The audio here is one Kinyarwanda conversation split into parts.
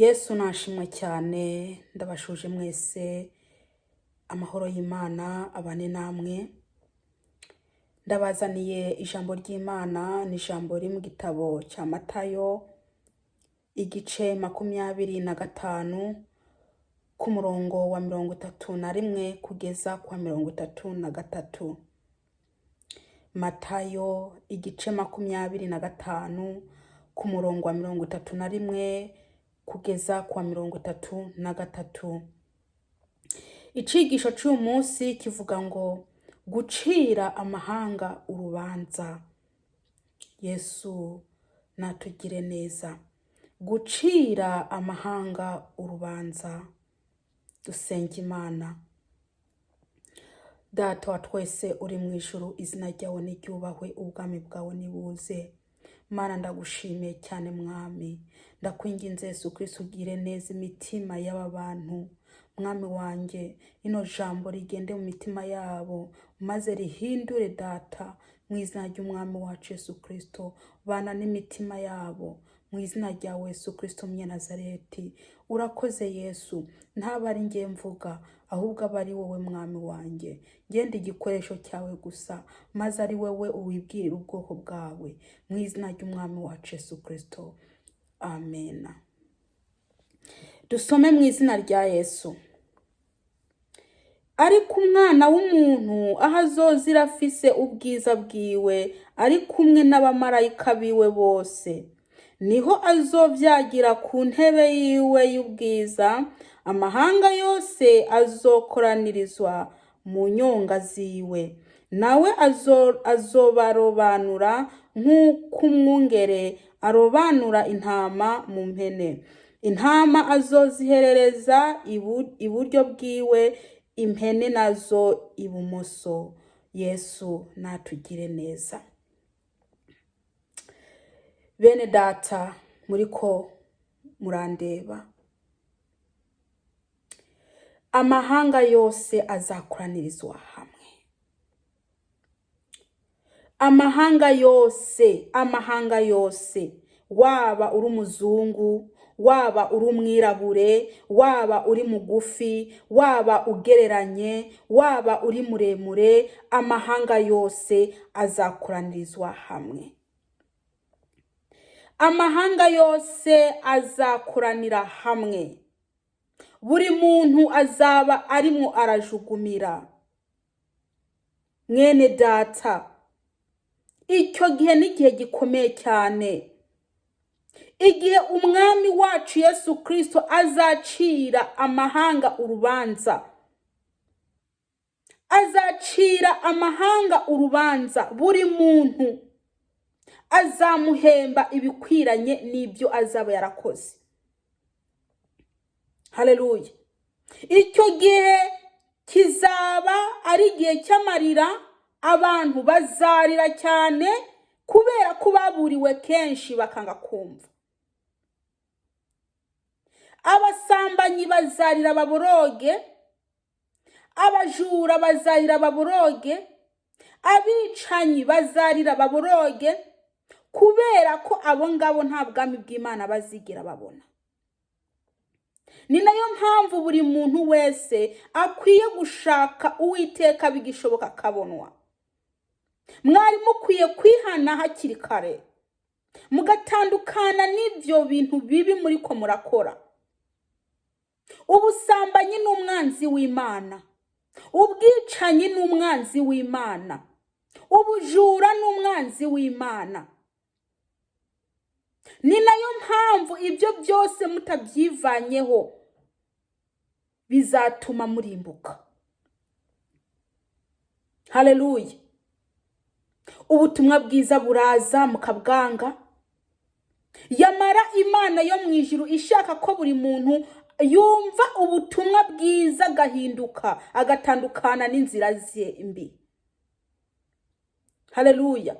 Yesu nashimwe cyane, ndabashuje mwese amahoro y'Imana abane namwe. Ndabazaniye ijambo ry'Imana, ni ijambo riri mu gitabo cya Matayo igice 25 ku murongo wa 31 kugeza kwa 33. Matayo igice 25 ku murongo wa 31 kugeza kwa 33. Icigisho cy'uyu munsi kivuga ngo gucira amahanga urubanza. Yesu natugire neza. Gucira amahanga urubanza. Dusenga Imana. Data wa twese uri mu ijuru, izina ryawe niryubahwe, ubwami bwawe nibuze. Mana ndagushimiye cyane mwami, ndakwinginze Yesu Kristo ugire neza imitima y'aba bantu. Mwami wanjye, ino jambo rigende mu mitima yabo maze rihindure Data, mu izina ry'umwami wacu Yesu Kristo. Bana n'imitima yabo mu izina ryawe Yesu Kristo Nazareti. Urakoze Yesu, ntaba ari ngiye mvuga ahubwo aba ari wowe mwami wanjye. Ngende igikoresho cyawe gusa, maze ari wowe uwibwirira ubwoko bwawe, mu izina ry'umwami wacu Yesu Kristo. Amen. Dusome mu izina rya Yesu. Ariko umwana w'umuntu aho azozira afise ubwiza bwiwe ari kumwe n'abamarayika biwe bose, niho azovyagira ku ntebe yiwe y'ubwiza, amahanga yose azokoranirizwa mu nyonga ziwe. Nawe azobarobanura nk'uko umwungere arobanura intama mu mpene. Intama azoziherereza iburyo bwiwe, impene nazo ibumoso. Yesu natugire neza. Bene Data, muriko murandeba, amahanga yose azakoranirizwa hamwe. Amahanga yose, waba uri umuzungu, waba uri umwirabure, waba uri mugufi, waba ugereranye, waba uri muremure, amahanga yose azakoranirizwa hamwe. Amahanga yose azakoranira hamwe. Buri muntu azaba arimo arajugumira. Mwene Data, icyo gihe ni igihe gikomeye cyane. Igihe umwami wacu Yesu Kristo azacira amahanga urubanza. Azacira amahanga urubanza. Buri muntu azamuhemba ibikwiranye n'ibyo azaba yarakoze. Haleluya. Icyo gihe kizaba ari igihe cy'amarira. Abantu bazarira cyane kubera ko baburiwe kenshi bakanga kumva. Abasambanyi bazarira baboroge, abajura bazarira baboroge, abicanyi bazarira baboroge, kubera ko abo ngabo nta bwami bw'Imana bazigira babona. Ni nayo mpamvu buri muntu wese akwiye gushaka Uwiteka bigishoboka akabonwa. Mwari mukwiye kwihana hakiri kare, mugatandukana n'ibyo bintu bibi muri ko murakora. Ubusambanyi n'umwanzi w'Imana, ubwicanyi n'umwanzi w'Imana, ubujura n'umwanzi w'Imana. Ni nayo mpamvu ibyo byose mutabyivanyeho bizatuma murimbuka. Haleluya. Ubutumwa bwiza buraza mukabwanga. Yamara Imana yo mu ijuru ishaka ko buri muntu yumva ubutumwa bwiza agahinduka, agatandukana n'inzira ze mbi. Haleluya.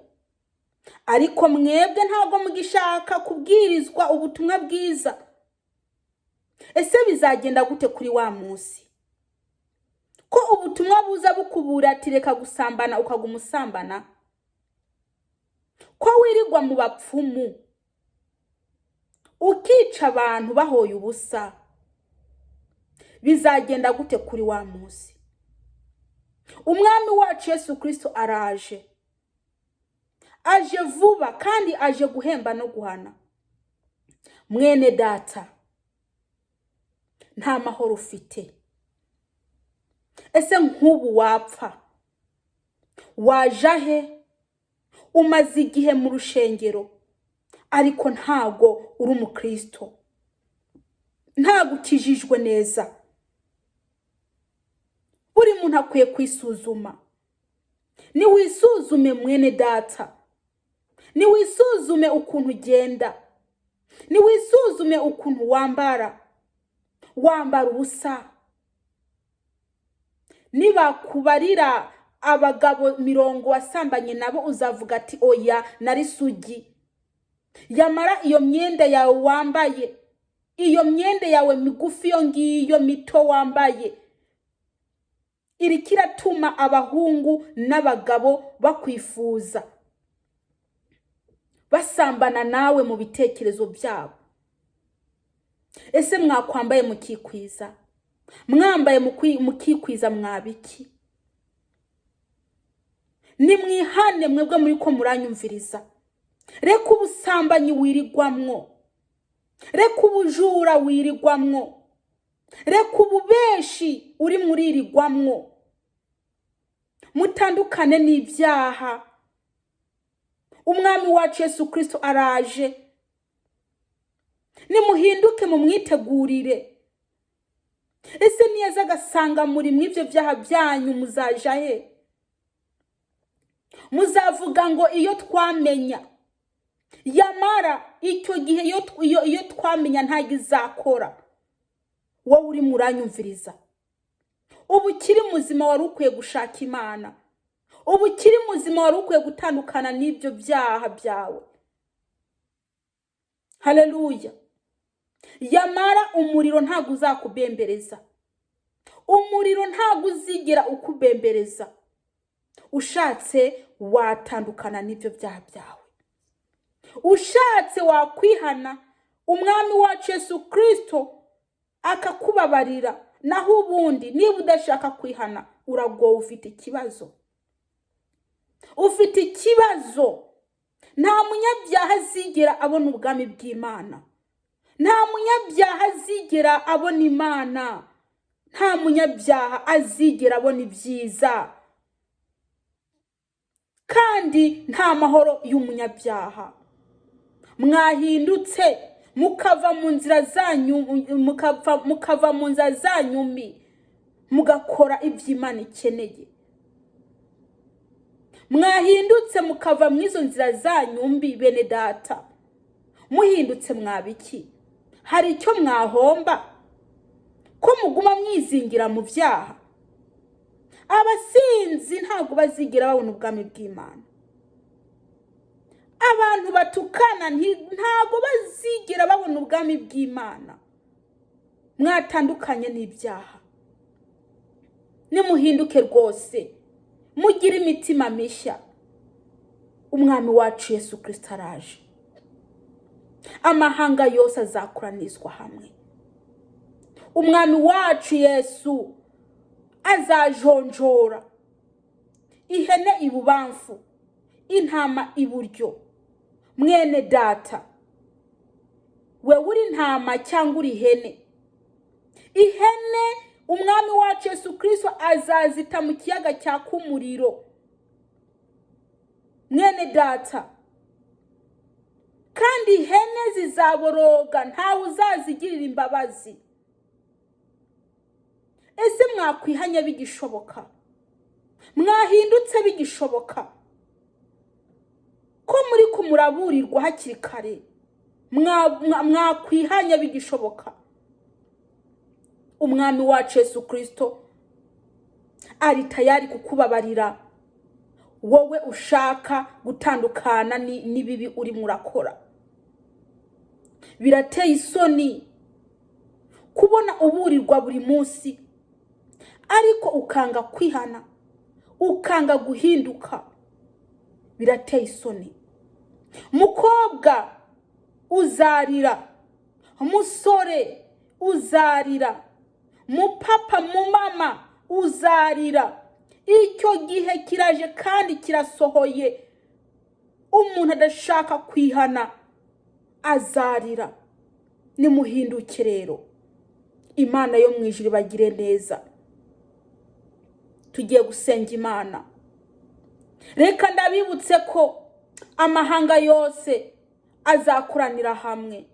Ariko mwebwe ntabwo mugishaka kubwirizwa ubutumwa bwiza. Ese bizagenda gute kuri wa munsi? Ko ubutumwa buza bukubura ati reka gusambana ukaguma usambana? Ko wirirwa mu bapfumu? ukica abantu bahoye ubusa, bizagenda gute kuri wa munsi? Umwami wacu Yesu Kristo araje, aje vuba kandi aje guhemba no guhana. Mwene data, nta mahoro ufite. Ese nk'ubu wapfa, wajahe, umaze igihe mu rushengero, ariko ntago uri umukristo, ntago ukijijwe neza. Buri muntu akwiye kwisuzuma. Ni wisuzume mwene data, ni wisuzume ukuntu ugenda, ni wisuzume ukuntu wambara ubusa. Niba kubarira abagabo 70 wasambanye nabo, uzavuga ati oya nari sugi. Yamara iyo myenda yawe wambaye, iyo myenda yawe migufi yo ngiyo mito wambaye, iri kiratuma abahungu n'abagabo bakwifuza, basambana nawe mu bitekerezo byabo. Ese mwakwambaye mukikwiza? Mwambaye mukikwiza mwabiki? Ni mwihane mwebwe muri ko muranyumviriza. Reka ubusambanyi wirigwamwo, reka ubujura wirigwamwo, reka ububeshi uri muririgwamwo. Mutandukane n'ibyaha. Umwami wacu Yesu Kristo araje. Nimuhinduke mu mwitegurire. Ese niyeza agasanga muri mw'ivyo byaha byanyu, muzaja he? Muzavuga ngo iyo twamenya. Yamara icyo gihe iyo twamenya ntago izakora. Wowe uri muranyumviriza, ubu kiri muzima wari ukwiye gushaka Imana. Ubu kiri muzima wari ukwiye gutandukana n'ibyo byaha byawe. Haleluya. Yamara umuriro ntago uzakubembereza. Umuriro ntago uzigera ukubembereza. Ushatse watandukana n'ibyo byaha byawe. Ushatse wakwihana, umwami wacu Yesu Kristo akakubabarira. Naho ubundi niba udashaka kwihana, uragowe, ufite ikibazo. Ufite ikibazo. Nta munyabyaha azigera abona ubwami bw'Imana. Nta munyabyaha azigera abona Imana. Nta munyabyaha azigera abona ibyiza. Kandi nta mahoro y'umunyabyaha. Mwahindutse mukava mu nzira zanyu, mukava mu nzira zanyu mbi, mugakora iby'Imana ikeneye. Mwahindutse mukava mu izo nzira zanyu mbi, bene data. Muhindutse mwabiki? Hari icyo mwahomba ko muguma mwizingira mu byaha? Abasinzi ntago bazigira babona ubwami bw'Imana. Abantu batukana ntago bazigira babona ubwami bw'Imana. Mwatandukanye n'ibyaha. Nimuhinduke rwose, mugire imitima mishya. Umwami wacu Yesu Kristo araje. Amahanga yose azakuranizwa hamwe. Umwami wacu Yesu azajonjora. Ihene ibubamfu, intama iburyo. Mwene data, we uri intama cyangwa uri ihene? Ihene umwami wacu Yesu Kristo azazita mu kiyaga cyaka umuriro. Mwene data, kandi ihene zizaboroga, ntawe uzazigirira imbabazi. Ese mwakwihanya bigishoboka? Mwahindutse bigishoboka? Ko muri kumuraburirwa hakiri kare, mwakwihanya bigishoboka? Umwami wacu Yesu Kristo ari tayari kukubabarira, wowe ushaka gutandukana n'ibibi uri murakora. Birateye isoni kubona uburirwa buri munsi, ariko ukanga kwihana, ukanga guhinduka. Birateye isoni. Mukobwa uzarira, musore uzarira, mupapa mumama uzarira. Icyo gihe kiraje kandi kirasohoye. Umuntu adashaka kwihana azarira. Nimuhinduke rero, Imana yo mu ijuru bagire neza. Tugiye gusenga Imana. Reka ndabibutse ko amahanga yose azakoranira hamwe.